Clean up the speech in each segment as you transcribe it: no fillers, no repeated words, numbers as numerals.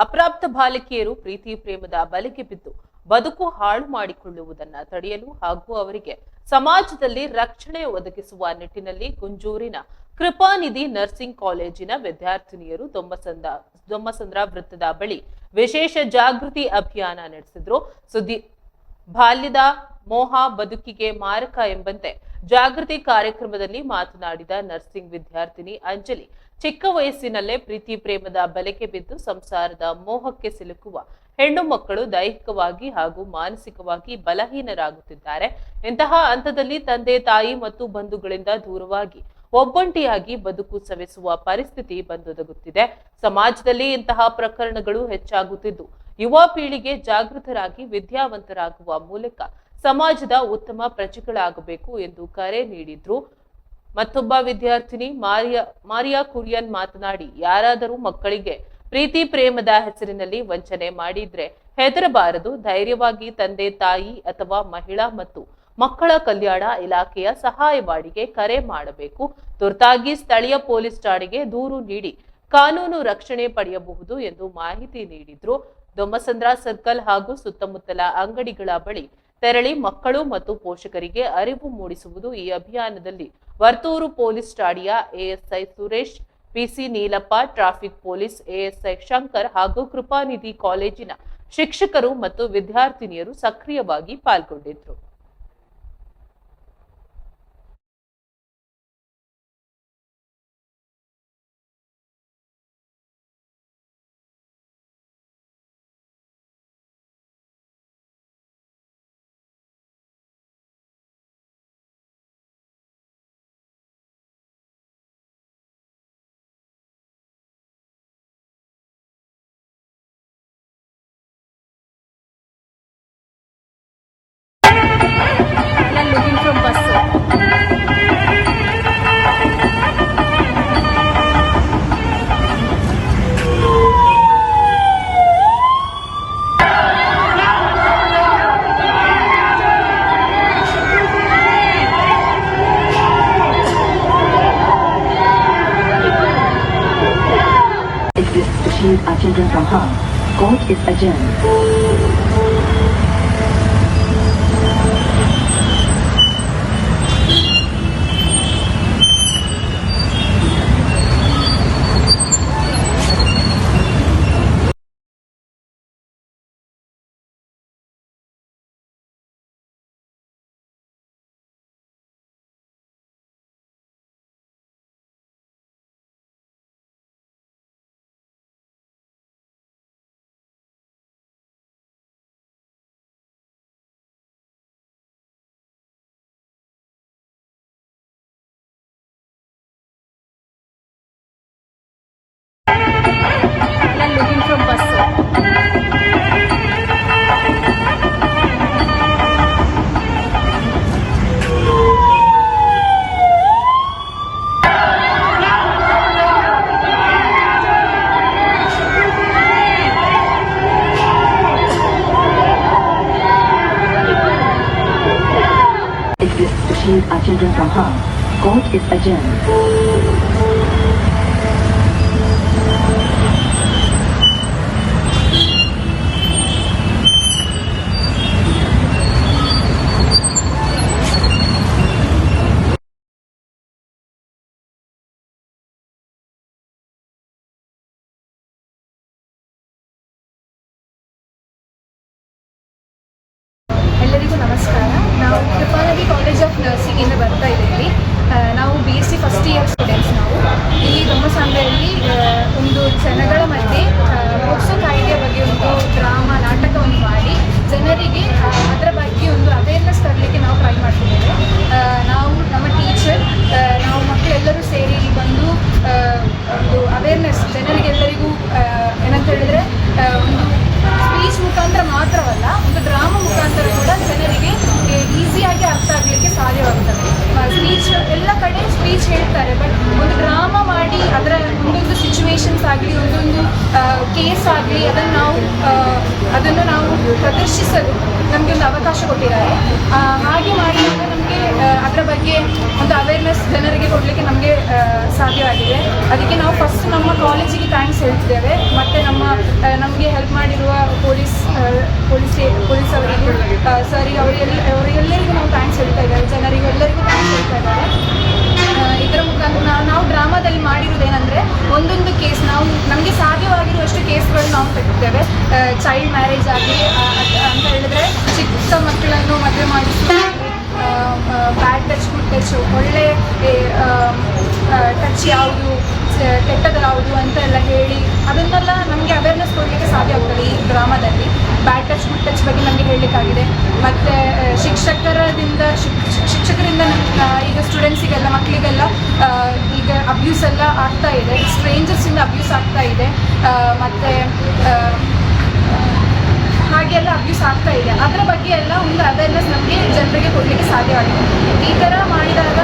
ಅಪ್ರಾಪ್ತ ಬಾಲಕಿಯರು ಪ್ರೀತಿ ಪ್ರೇಮದ ಬಲೆಗೆ ಬಿದ್ದು ಬದುಕು ಹಾಳು ಮಾಡಿಕೊಳ್ಳುವುದನ್ನು ತಡೆಯಲು ಹಾಗೂ ಅವರಿಗೆ ಸಮಾಜದಲ್ಲಿ ರಕ್ಷಣೆ ಒದಗಿಸುವ ನಿಟ್ಟಿನಲ್ಲಿ ಗುಂಜೂರಿನ ಕೃಪಾನಿಧಿ ನರ್ಸಿಂಗ್ ಕಾಲೇಜಿನ ವಿದ್ಯಾರ್ಥಿನಿಯರು ದೊಮ್ಮಸಂದ್ರ ವೃತ್ತದ ಬಳಿ ವಿಶೇಷ ಜಾಗೃತಿ ಅಭಿಯಾನ ನಡೆಸಿದ್ರು. ಬಾಲ್ಯದ ಮೋಹ ಬದುಕಿಗೆ ಮಾರಕ ಎಂಬಂತೆ ಜಾಗೃತಿ ಕಾರ್ಯಕ್ರಮದಲ್ಲಿ ಮಾತನಾಡಿದ ನರ್ಸಿಂಗ್ ವಿದ್ಯಾರ್ಥಿನಿ ಅಂಜಲಿ, ಚಿಕ್ಕ ವಯಸ್ಸಿನಲ್ಲೇ ಪ್ರೀತಿ ಪ್ರೇಮದ ಬಲೆಗೆ ಬಿದ್ದು ಸಂಸಾರದ ಮೋಹಕ್ಕೆ ಸಿಲುಕುವ ಹೆಣ್ಣು ಮಕ್ಕಳು ದೈಹಿಕವಾಗಿ ಹಾಗೂ ಮಾನಸಿಕವಾಗಿ ಬಲಹೀನರಾಗುತ್ತಿದ್ದಾರೆ. ಇಂತಹ ಹಂತದಲ್ಲಿ ತಂದೆ ತಾಯಿ ಮತ್ತು ಬಂಧುಗಳಿಂದ ದೂರವಾಗಿ ಒಬ್ಬಂಟಿಯಾಗಿ ಬದುಕು ಸವೆಸುವ ಪರಿಸ್ಥಿತಿ ಬಂದೊದಗುತ್ತಿದೆ. ಸಮಾಜದಲ್ಲಿ ಇಂತಹ ಪ್ರಕರಣಗಳು ಹೆಚ್ಚಾಗುತ್ತಿದ್ದು ಯುವ ಪೀಳಿಗೆ ಜಾಗೃತರಾಗಿ ವಿದ್ಯಾವಂತರಾಗುವ ಮೂಲಕ ಸಮಾಜದ ಉತ್ತಮ ಪ್ರಜೆಗಳಾಗಬೇಕು ಎಂದು ಕರೆ ನೀಡಿದ್ರು. ಮತ್ತೊಬ್ಬ ವಿದ್ಯಾರ್ಥಿನಿ ಮಾರಿಯಾ ಕುರಿಯನ್ ಮಾತನಾಡಿ, ಯಾರಾದರೂ ಮಕ್ಕಳಿಗೆ ಪ್ರೀತಿ ಪ್ರೇಮದ ಹೆಸರಿನಲ್ಲಿ ವಂಚನೆ ಮಾಡಿದ್ರೆ ಹೆದರಬಾರದು. ಧೈರ್ಯವಾಗಿ ತಂದೆ ತಾಯಿ ಅಥವಾ ಮಹಿಳಾ ಮತ್ತು ಮಕ್ಕಳ ಕಲ್ಯಾಣ ಇಲಾಖೆಯ ಸಹಾಯವಾಣಿಗೆ ಕರೆ ಮಾಡಬೇಕು. ತುರ್ತಾಗಿ ಸ್ಥಳೀಯ ಪೊಲೀಸ್ ಠಾಣೆಗೆ ದೂರು ನೀಡಿ ಕಾನೂನು ರಕ್ಷಣೆ ಪಡೆಯಬಹುದು ಎಂದು ಮಾಹಿತಿ ನೀಡಿದ್ರು. ದೊಮ್ಮಸಂದ್ರ ಸರ್ಕಲ್ ಹಾಗೂ ಸುತ್ತಮುತ್ತಲ ಅಂಗಡಿಗಳ ಬಳಿ ತೆರಳಿ ಮಕ್ಕಳು ಮತ್ತು ಪೋಷಕರಿಗೆ ಅರಿವು ಮೂಡಿಸುವುದು ಈ ಅಭಿಯಾನದಲ್ಲಿ ವರ್ತೂರು ಪೊಲೀಸ್ ಠಾಣೆಯ ASI Suresh, PC Neelappa, traffic police ASI Shankar ಹಾಗೂ ಕೃಪಾನಿಧಿ ಕಾಲೇಜಿನ ಶಿಕ್ಷಕರು ಮತ್ತು ವಿದ್ಯಾರ್ಥಿನಿಯರು ಸಕ್ರಿಯವಾಗಿ ಪಾಲ್ಗೊಂಡಿದ್ರು. Our children from harm. Court is adjourned. Looking from bus. Exists to shield our children from harm. Court is adjourned. ಎಲ್ಲರಿಗೂ ನಮಸ್ಕಾರ. ನಾವು ಕೃಪಾನಿಧಿ ಕಾಲೇಜ್ ಆಫ್ ನರ್ಸಿಂಗ್ ಇಂದ ಬರ್ತಾ ಇದ್ದೀವಿ. ನಾವು BSc ಫಸ್ಟ್ ಇಯರ್ ಸ್ಟೂಡೆಂಟ್ಸ್. ನಾವು ಇಲ್ಲಿ ದೊಮ್ಮಸಂದ್ರದಲ್ಲಿ ಒಂದು ಜನಗಳ ಮಧ್ಯೆ ಪೋಕ್ಸೋ ಕಾಯ್ದೆಯ ಬಗ್ಗೆ ಒಂದು ಡ್ರಾಮಾ ನಾಟಕವನ್ನು ಮಾಡಿ ಜನರಿಗೆ ಅದರ ಬಗ್ಗೆ ಒಂದು ಅವೇರ್ನೆಸ್ ತರಲಿಕ್ಕೆ ನಾವು ಟ್ರೈ ಮಾಡ್ತಿದ್ದೇವೆ. ನಾವು ನಮ್ಮ ಟೀಚರ್, ನಾವು ಮಕ್ಕಳೆಲ್ಲರೂ ಸೇರಿ ಬಂದು ಒಂದು ಅವೇರ್ನೆಸ್ ಜನರಿಗೆಲ್ಲರಿಗೂ ಏನಂತ ಹೇಳಿದ್ರೆ ಒಂದು ಸ್ಪೀಚ್ ಮುಖಾಂತರ ಮಾತ್ರವಲ್ಲ, ಒಂದು ಡ್ರಾಮಾ ಮುಖಾಂತರ ಕೂಡ ಜನರಿಗೆ ಈಸಿಯಾಗಿ ಅರ್ಥ ಆಗಲಿಕ್ಕೆ ಸಾಧ್ಯವಾಗುತ್ತದೆ. ಸ್ಪೀಚ್ ಎಲ್ಲ ಕಡೆ ಸ್ಪೀಚ್ ಹೇಳ್ತಾರೆ, ಬಟ್ ಒಂದು ಡ್ರಾಮಾ ಮಾಡಿ ಅದರ ಒಂದೊಂದು ಸಿಚುವೇಶನ್ಸ್ ಆಗಲಿ, ಒಂದೊಂದು ಕೇಸ್ ಆಗಲಿ ಅದನ್ನು ನಾವು ಪ್ರದರ್ಶಿಸಲು ನಮಗೆ ಒಂದು ಅವಕಾಶ ಕೊಟ್ಟಿದ್ದಾರೆ. ಹಾಗೆ ಮಾಡಿದಾಗ ನಮಗೆ ಅದರ ಬಗ್ಗೆ ಒಂದು ಅವೇರ್ನೆಸ್ ಜನರಿಗೆ ಕೊಡಲಿಕ್ಕೆ ನಮಗೆ ಸಾಧ್ಯವಾಗಿದೆ. ಅದಕ್ಕೆ ನಾವು ಫಸ್ಟ್ ನಮ್ಮ ಕಾಲೇಜಿಗೆ ಥ್ಯಾಂಕ್ಸ್ ಹೇಳ್ತಿದ್ದೇವೆ. ಮತ್ತು ನಮ್ಮ ನಮಗೆ ಹೆಲ್ಪ್ ಮಾಡಿರುವ ಪೊಲೀಸ್ ಅವರಿಗೂ ಸರಿಗೆ ಅವರಿಗೆಲ್ಲರಿಗೂ ನಾವು ಥ್ಯಾಂಕ್ಸ್ ಹೇಳ್ತಾ ಇದ್ದಾರೆ, ಜನರಿಗೆಲ್ಲರಿಗೂ ಥ್ಯಾಂಕ್ಸ್ ಹೇಳ್ತಾ ಇದ್ದಾರೆ. ಇದರ ಮುಖಾಂತರ ನಾವು ಡ್ರಾಮಾದಲ್ಲಿ ಮಾಡಿರೋದೇನೆಂದರೆ ಒಂದೊಂದು ಕೇಸ್ ನಮಗೆ ಸಾಧ್ಯವಾಗಿರುವಷ್ಟು ಕೇಸ್ಗಳು ನಾವು ತೆಗಿದ್ದೇವೆ. ಚೈಲ್ಡ್ ಮ್ಯಾರೇಜ್ ಆಗಲಿ ಅಂತ ಹೇಳಿದ್ರೆ ಚಿಕ್ಕ ಮಕ್ಕಳನ್ನು ಮದುವೆ ಮಾಡಿಸುವುದು, ಬ್ಯಾಡ್ ಟಚ್, ಗುಡ್ ಟಚ್, ಒಳ್ಳೆ ಟಚ್ ಯಾವುದು, ಕೆಟ್ಟದ್ದು ಯಾವುದು ಅಂತ ಎಲ್ಲ ಹೇಳಿ ಅದನ್ನೆಲ್ಲ ನಮಗೆ ಅವೇರ್ನೆಸ್ ಕೊಡಲಿಕ್ಕೆ ಸಾಧ್ಯ ಆಗ್ತದೆ ಈ ಡ್ರಾಮಾದಲ್ಲಿ. ಬ್ಯಾಡ್ ಟಚ್, ಗುಡ್ ಟಚ್ ಬಗ್ಗೆ ನಮಗೆ ಹೇಳಲಿಕ್ಕಾಗಿದೆ. ಮತ್ತು ಶಿಕ್ಷಕರಿಂದ ಈಗ ಸ್ಟೂಡೆಂಟ್ಸಿಗೆಲ್ಲ, ಮಕ್ಕಳಿಗೆಲ್ಲ ಈಗ ಅಬ್ಯೂಸ್ ಎಲ್ಲ ಆಗ್ತಾ ಇದೆ, ಸ್ಟ್ರೇಂಜರ್ಸಿಂದ ಅಬ್ಯೂಸ್ ಆಗ್ತಾ ಇದೆ, ಮತ್ತು ಹಾಗೆಲ್ಲ ಅಬ್ಯೂಸ್ ಆಗ್ತಾ ಇದೆ. ಅದರ ಬಗ್ಗೆ ಎಲ್ಲ ಒಂದು ಅವೇರ್ನೆಸ್ ನಮಗೆ ಜನರಿಗೆ ಕೊಡಲಿಕ್ಕೆ ಸಾಧ್ಯವಾಗಿದೆ. ಈ ಥರ ಮಾಡಿದಾಗ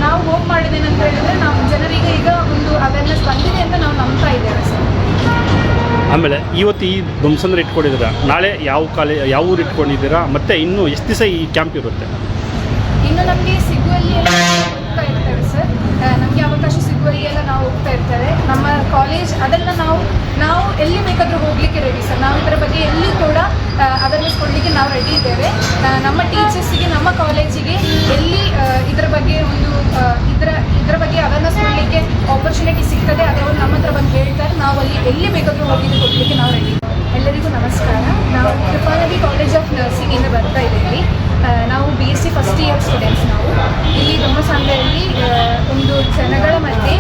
ನಾವು ಹೋಪ್ ಮಾಡಿದ್ದೇನಂತ ಹೇಳಿದ್ರೆ ನಾವು ಜನರಿಗೆ ಈಗ ಒಂದು ಅವೇರ್ನೆಸ್ ಬಂದಿದೆ ಅಂತ ನಾವು ನಂಬ್ತಾ ಇದ್ದೇವೆ ಸರ್. ಆಮೇಲೆ ಇವತ್ತು ಈ ಧ್ವಂಸಂದ್ರ ಇಟ್ಕೊಂಡಿದ್ದೀರಾ, ನಾಳೆ ಯಾವ ಊರು ಇಟ್ಕೊಂಡಿದ್ದೀರಾ, ಮತ್ತು ಇನ್ನೂ ಎಷ್ಟು ದಿವಸ ಈ ಕ್ಯಾಂಪ್ ಇರುತ್ತೆ? ಇನ್ನು ನಮಗೆ ಸಿಗುವಲ್ಲಿ ಎಲ್ಲ ಹೋಗ್ತಾ ಇರ್ತೇವೆ ಸರ್, ನಮಗೆ ಅವಕಾಶ ಸಿಗುವಲ್ಲಿ ಎಲ್ಲ ನಾವು ಹೋಗ್ತಾ ಇರ್ತೇವೆ. ನಮ್ಮ ಕಾಲೇಜ್ ಅದೆಲ್ಲ ನಾವು ಎಲ್ಲಿ ಬೇಕಾದರೂ ಹೋಗಲಿಕ್ಕೆ ರೆಡಿ ಸರ್. ನಾವು ಇದರ ಬಗ್ಗೆ ಎಲ್ಲಿ ಕೂಡ ಅವೇರ್ನೆಸ್ ಕೊಡಲಿಕ್ಕೆ ನಾವು ರೆಡಿ ಇದ್ದೇವೆ. ನಮ್ಮ ಟೀಚರ್ಸಿಗೆ, ನಮ್ಮ ಕಾಲೇಜಿಗೆ ಎಲ್ಲಿ ಇದರ ಬಗ್ಗೆ ಒಂದು ಇದರ ಬಗ್ಗೆ ಅವೇರ್ನೆಸ್ ಕೊಡಲಿಕ್ಕೆ ಆಪರ್ಚುನಿಟಿ ಸಿಗ್ತದೆ, ಅದವರು ನಮ್ಮ ಹತ್ರ ಬಂದು ಹೇಳ್ತಾರೆ, ನಾವು ಅಲ್ಲಿ ಎಲ್ಲಿ ಬೇಕಾದರೂ ಹೋಗಿ ಕೊಡಲಿಕ್ಕೆ ನಾವು ರೆಡಿ. ಎಲ್ಲರಿಗೂ ನಮಸ್ಕಾರ. ನಾವು ಕೃಪಾನದಿ ಕಾಲೇಜ್ ಆಫ್ ನರ್ಸಿಂಗಿಂದ ಬರ್ತಾ ಇದ್ದೀವಿ. ನಾವು BSc ಫಸ್ಟ್ ಇಯರ್ ಸ್ಟೂಡೆಂಟ್ಸ್. ನಾವು ಇಲ್ಲಿ ದೊಮ್ಮಸಾಂದ್ರೆಯಲ್ಲಿ ಒಂದು ಜನಗಳ ಮಧ್ಯೆ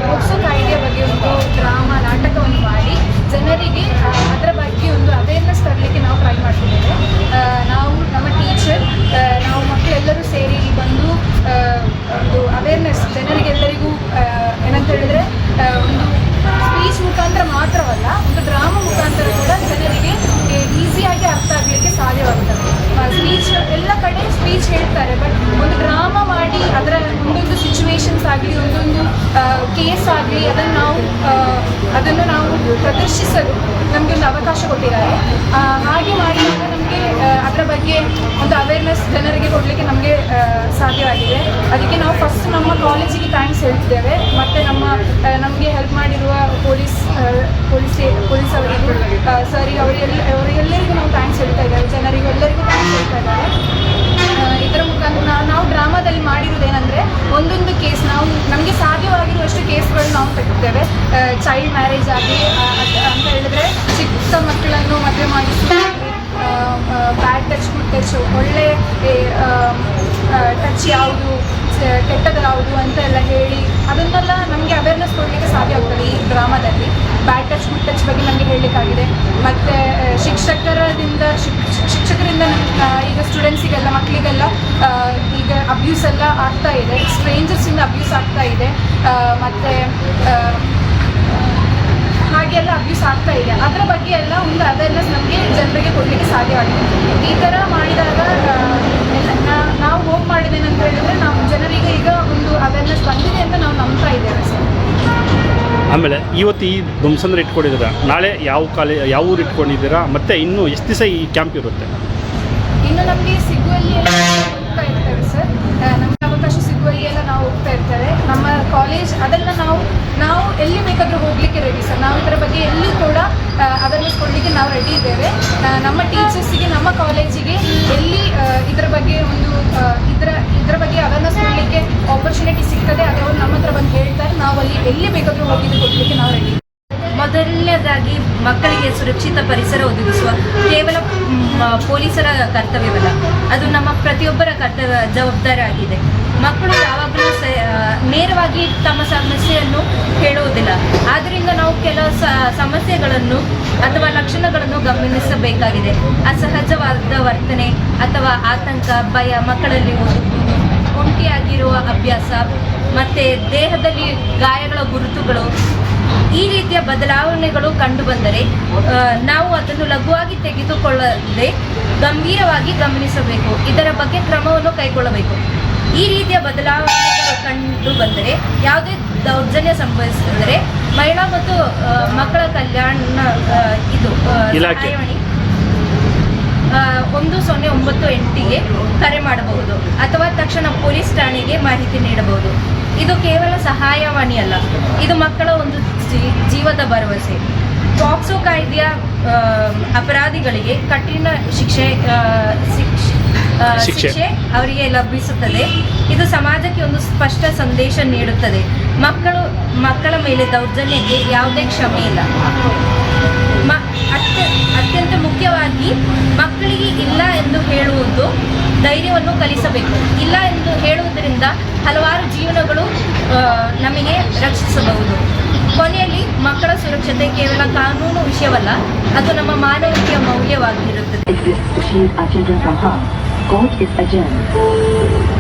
ಪೋಕ್ಸೋ ಕಾಯ್ದೆಯ ಬಗ್ಗೆ ಒಂದು ಡ್ರಾಮಾ ನಾಟಕವನ್ನು ಮಾಡಿ ಜನರಿಗೆ ಅದರ ಬಗ್ಗೆ ಒಂದು ಅವೇರ್ನೆಸ್ ತರಲಿಕ್ಕೆ ನಾವು ಟ್ರೈ ಮಾಡ್ತಿದ್ದೇವೆ. ನಾವು ನಮ್ಮ ಟೀಚರ್, ನಾವು ಮಕ್ಕಳೆಲ್ಲರೂ ಸೇರಿ ಬಂದು ಒಂದು ಅವೇರ್ನೆಸ್ ಜನರಿಗೆಲ್ಲರಿಗೂ ಏನಂತ ಹೇಳಿದ್ರೆ ಒಂದು ಸ್ಪೀಚ್ ಮುಖಾಂತರ ಮಾತ್ರವಲ್ಲ, ಒಂದು ಡ್ರಾಮಾ ಮುಖಾಂತರ ಕೂಡ ಜನರಿಗೆ ಈಸಿಯಾಗಿ ಅರ್ಥ ಆಗಲಿಕ್ಕೆ ಸಾಧ್ಯವಾಗ್ತದೆ. ಸ್ಪೀಚ್ ಎಲ್ಲ ಕಡೆ ಸ್ಪೀಚ್ ಹೇಳ್ತಾರೆ, ಬಟ್ ಒಂದು ಡ್ರಾಮಾ ಮಾಡಿ ಅದರ ಒಂದೊಂದು ಸಿಚುವೇಶನ್ಸ್ ಆಗಲಿ, ಒಂದೊಂದು ಕೇಸ್ ಆಗಲಿ ಅದನ್ನು ನಾವು ಪ್ರದರ್ಶಿಸಲು ನಮಗೆ ಒಂದು ಅವಕಾಶ ಕೊಟ್ಟಿದ್ದಾರೆ. ಹಾಗೆ ಮಾಡಿದಾಗ ನಮಗೆ ಅದರ ಬಗ್ಗೆ ಒಂದು ಅವೇರ್ನೆಸ್ ಜನರಿಗೆ ಕೊಡಲಿಕ್ಕೆ ನಮಗೆ ಸಾಧ್ಯವಾಗಿದೆ. ಅದಕ್ಕೆ ನಾವು ಫಸ್ಟ್ ನಮ್ಮ ಕಾಲೇಜಿಗೆ ಥ್ಯಾಂಕ್ಸ್ ಹೇಳ್ತಿದ್ದೇವೆ, ಮತ್ತು ನಮಗೆ ಹೆಲ್ಪ್ ಮಾಡಿರುವ ಪೊಲೀಸ್ ಅವರಿಗೂ ಸರಿಗೆ ಅವರಿಗೆಲ್ಲರಿಗೂ ನಾವು ಥ್ಯಾಂಕ್ಸ್ ಹೇಳ್ತಾ ಇದ್ದೇವೆ, ಜನರಿಗೆಲ್ಲರಿಗೂ ಥ್ಯಾಂಕ್ಸ್ ಹೇಳ್ತಾ ಇದ್ದಾರೆ. ಇದರ ಮುಖಾಂತರ ನಾವು ಡ್ರಾಮಾದಲ್ಲಿ ಮಾಡಿರೋದೇನೆಂದರೆ ಒಂದೊಂದು ಕೇಸ್ ನಮಗೆ ಸಾಧ್ಯವಾಗಿರುವಷ್ಟು ಕೇಸ್ಗಳು ನಾವು ತೆಗಿದ್ದೇವೆ. ಚೈಲ್ಡ್ ಮ್ಯಾರೇಜ್ ಆಗಲಿ ಅಂತ ಹೇಳಿದ್ರೆ ಚಿಕ್ಕ ಮಕ್ಕಳನ್ನು ಮದುವೆ ಮಾಡಿಸುವುದು, ಬ್ಯಾಡ್ ಟಚ್, ಗುಡ್ ಟಚ್, ಒಳ್ಳೆ ಟಚ್ ಯಾವುದು, ಕೆಟ್ಟದ್ದು ಯಾವುದು ಅಂತ ಎಲ್ಲ ಹೇಳಿ ಅದನ್ನೆಲ್ಲ ನಮಗೆ ಅವೇರ್ನೆಸ್ ಕೊಡಲಿಕ್ಕೆ ಸಾಧ್ಯ ಆಗ್ತದೆ ಈ ಡ್ರಾಮಾದಲ್ಲಿ. ಬ್ಯಾಡ್ ಟಚ್, ಗುಡ್ ಟಚ್ ಬಗ್ಗೆ ನಮಗೆ ಹೇಳಲಿಕ್ಕಾಗಿದೆ. ಮತ್ತು ಶಿಕ್ಷಕರಿಂದ ಈಗ ಸ್ಟೂಡೆಂಟ್ಸಿಗೆಲ್ಲ, ಮಕ್ಕಳಿಗೆಲ್ಲ ಈಗ ಅಬ್ಯೂಸ್ ಎಲ್ಲ ಆಗ್ತಾ ಇದೆ, ಸ್ಟ್ರೇಂಜರ್ಸಿಂದ ಅಬ್ಯೂಸ್ ಆಗ್ತಾ ಇದೆ, ಮತ್ತು ಹಾಗೆಲ್ಲ ಅಬ್ಯೂಸ್ ಆಗ್ತಾ ಇದೆ. ಅದರ ಬಗ್ಗೆ ಎಲ್ಲ ಒಂದು ಅವೇರ್ನೆಸ್ ನಮಗೆ ಜನರಿಗೆ ಕೊಡಲಿಕ್ಕೆ ಸಾಧ್ಯವಾಗಿದೆ. ಈ ಥರ ಮಾಡಿದಾಗ ನಾವು ಹೋಪ್ ಮಾಡಿದ್ದೇನಂತ ಹೇಳಿದ್ರೆ ನಾವು ಜನರಿಗೆ ಈಗ ಒಂದು ಅವೇರ್ನೆಸ್ ಬಂದಿದೆ ಅಂತ ನಾವು ನಂಬ್ತಾ ಇದ್ದೇವೆ ಸರ್. ಆಮೇಲೆ ಇವತ್ತು ಈ ಧ್ವಂಸಂದ್ರ ಇಟ್ಕೊಂಡಿದ್ದೀರಾ, ನಾಳೆ ಯಾವ ಊರು ಇಟ್ಕೊಂಡಿದ್ದೀರಾ, ಮತ್ತು ಇನ್ನೂ ಎಷ್ಟು ದಿವಸ ಈ ಕ್ಯಾಂಪ್ ಇರುತ್ತೆ? ಇನ್ನು ನಮಗೆ ಸಿಗುವಲ್ಲಿ ಎಲ್ಲ ಹೋಗ್ತಾ ಇರ್ತೇವೆ ಸರ್, ನಮಗೆ ಅವಕಾಶ ಸಿಗುವಲ್ಲಿ ಎಲ್ಲ ನಾವು ಹೋಗ್ತಾ ಇರ್ತೇವೆ. ನಮ್ಮ ಕಾಲೇಜ್ ಅದೆಲ್ಲ ನಾವು ಎಲ್ಲಿ ಬೇಕಾದರೂ ಹೋಗಲಿಕ್ಕೆ ರೆಡಿ ಸರ್. ನಾವು ಇದರ ಬಗ್ಗೆ ಎಲ್ಲಿ ಕೂಡ ಅವೇರ್ನೆಸ್ ಕೊಡಲಿಕ್ಕೆ ನಾವು ರೆಡಿ ಇದ್ದೇವೆ. ನಮ್ಮ ಟೀಚರ್ಸಿಗೆ, ನಮ್ಮ ಕಾಲೇಜಿಗೆ ಎಲ್ಲಿ ಇದರ ಬಗ್ಗೆ ಒಂದು ಇದರ ಬಗ್ಗೆ ಅವೇರ್ನೆಸ್ ಕೊಡಲಿಕ್ಕೆ ಆಪರ್ಚುನಿಟಿ ಸಿಗ್ತದೆ, ಅದವರು ನಮ್ಮ ಹತ್ರ ಬಂದು ಹೇಳ್ತಾರೆ, ನಾವು ಅಲ್ಲಿ ಎಲ್ಲಿ ಬೇಕಾದರೂ ಹೋಗಿ ಕೊಡಲಿಕ್ಕೆ ನಾವು ರೆಡಿ. ಮೊದಲನೇದಾಗಿ ಮಕ್ಕಳಿಗೆ ಸುರಕ್ಷಿತ ಪರಿಸರ ಒದಗಿಸುವ ಕೇವಲ ಪೊಲೀಸರ ಕರ್ತವ್ಯವಲ್ಲ, ಅದು ನಮ್ಮ ಪ್ರತಿಯೊಬ್ಬರ ಜವಾಬ್ದಾರಿ ಆಗಿದೆ. ಮಕ್ಕಳು ಯಾವಾಗಲೂ ನೇರವಾಗಿ ತಮ್ಮ ಸಮಸ್ಯೆಯನ್ನು ಹೇಳುವುದಿಲ್ಲ. ಆದ್ದರಿಂದ ನಾವು ಕೆಲವು ಸಮಸ್ಯೆಗಳನ್ನು ಅಥವಾ ಲಕ್ಷಣಗಳನ್ನು ಗಮನಿಸಬೇಕಾಗಿದೆ. ಅಸಹಜವಾದ ವರ್ತನೆ ಅಥವಾ ಆತಂಕ, ಭಯ ಮಕ್ಕಳಲ್ಲಿ ಒಂಟಿಯಾಗಿರುವ ಅಭ್ಯಾಸ, ಮತ್ತು ದೇಹದಲ್ಲಿ ಗಾಯಗಳ ಗುರುತುಗಳು, ಈ ರೀತಿಯ ಬದಲಾವಣೆಗಳು ಕಂಡುಬಂದರೆ ನಾವು ಅದನ್ನು ಲಘುವಾಗಿ ತೆಗೆದುಕೊಳ್ಳದೆ ಗಂಭೀರವಾಗಿ ಗಮನಿಸಬೇಕು. ಇದರ ಬಗ್ಗೆ ಕ್ರಮವನ್ನು ಕೈಗೊಳ್ಳಬೇಕು. ಈ ರೀತಿಯ ಬದಲಾವಣೆಗಳು ಕಂಡು ಬಂದರೆ, ಯಾವುದೇ ದೌರ್ಜನ್ಯ ಸಂಭವಿಸಿದರೆ ಮಹಿಳಾ ಮತ್ತು ಮಕ್ಕಳ ಕಲ್ಯಾಣ ಸಹಾಯವಾಣಿ 1098ಗೆ ಕರೆ ಮಾಡಬಹುದು ಅಥವಾ ತಕ್ಷಣ ಪೊಲೀಸ್ ಠಾಣೆಗೆ ಮಾಹಿತಿ ನೀಡಬಹುದು. ಇದು ಕೇವಲ ಸಹಾಯವಾಣಿ ಅಲ್ಲ, ಇದು ಮಕ್ಕಳ ಒಂದು ಜೀವದ ಭರವಸೆ. ಪಾಕ್ಸೋ ಕಾಯ್ದೆಯ ಅಪರಾಧಿಗಳಿಗೆ ಕಠಿಣ ಶಿಕ್ಷೆ ಅವರಿಗೆ ಲಭಿಸುತ್ತದೆ. ಇದು ಸಮಾಜಕ್ಕೆ ಒಂದು ಸ್ಪಷ್ಟ ಸಂದೇಶ ನೀಡುತ್ತದೆ. ಮಕ್ಕಳ ಮೇಲೆ ದೌರ್ಜನ್ಯಕ್ಕೆ ಯಾವುದೇ ಕ್ಷಮೆ ಇಲ್ಲ. ಅತ್ಯಂತ ಮುಖ್ಯವಾಗಿ ಮಕ್ಕಳಿಗೆ ಇಲ್ಲ ಎಂದು ಹೇಳುವುದು ಧೈರ್ಯವನ್ನು ಕಲಿಸಬೇಕು. ಇಲ್ಲ ಎಂದು ಹೇಳುವುದರಿಂದ ಹಲವಾರು ಜೀವನಗಳು ನಮಗೆ ರಕ್ಷಿಸಬಹುದು. ಕೊನೆಯಲ್ಲಿ ಮಕ್ಕಳ ಸುರಕ್ಷತೆ ಕೇವಲ ಕಾನೂನು ವಿಷಯವಲ್ಲ, ಅದು ನಮ್ಮ ಮಾನವೀಯ ಮೌಲ್ಯವಾಗಿರುತ್ತದೆ. Exist to shield our children from harm. Court is adjourned.